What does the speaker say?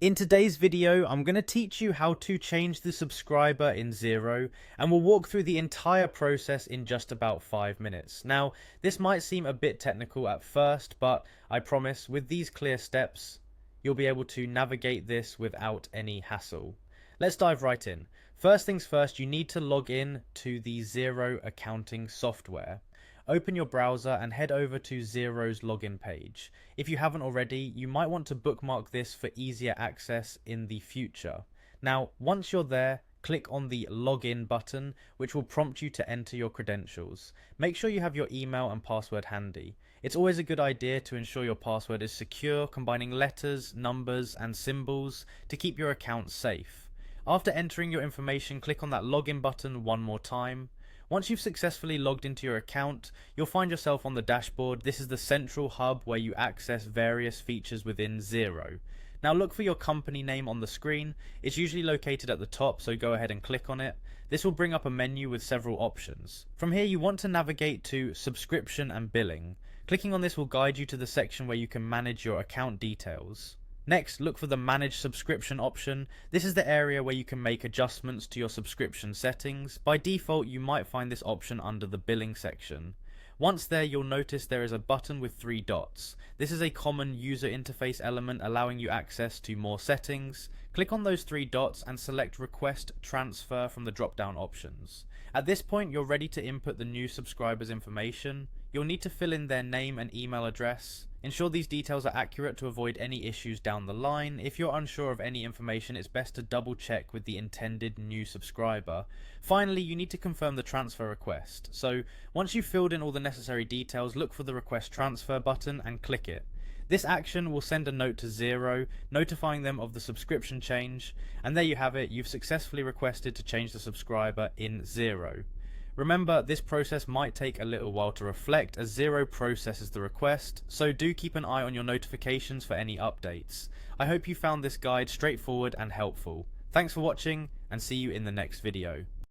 In today's video, I'm going to teach you how to change the subscriber in Xero, and we'll walk through the entire process in just about 5 minutes. Now, this might seem a bit technical at first, but I promise with these clear steps, you'll be able to navigate this without any hassle. Let's dive right in. First things first, you need to log in to the Xero accounting software. Open your browser and head over to Xero's login page. If you haven't already, you might want to bookmark this for easier access in the future. Now, once you're there, click on the login button, which will prompt you to enter your credentials. Make sure you have your email and password handy. It's always a good idea to ensure your password is secure, combining letters, numbers, and symbols to keep your account safe. After entering your information, click on that login button one more time. Once you've successfully logged into your account, you'll find yourself on the dashboard. This is the central hub where you access various features within Xero. Now look for your company name on the screen. It's usually located at the top, so go ahead and click on it. This will bring up a menu with several options. From here you want to navigate to subscription and billing. Clicking on this will guide you to the section where you can manage your account details. Next, look for the Manage Subscription option. This is the area where you can make adjustments to your subscription settings. By default, you might find this option under the Billing section. Once there, you'll notice there is a button with 3 dots. This is a common user interface element allowing you access to more settings. Click on those 3 dots and select Request Transfer from the drop-down options. At this point, you're ready to input the new subscriber's information. You'll need to fill in their name and email address. Ensure these details are accurate to avoid any issues down the line. If you're unsure of any information, it's best to double check with the intended new subscriber. Finally, you need to confirm the transfer request. So once you've filled in all the necessary details, look for the Request Transfer button and click it. This action will send a note to Xero, notifying them of the subscription change, and there you have it, you've successfully requested to change the subscriber in Xero. Remember, this process might take a little while to reflect as Xero processes the request, so do keep an eye on your notifications for any updates. I hope you found this guide straightforward and helpful. Thanks for watching, and see you in the next video.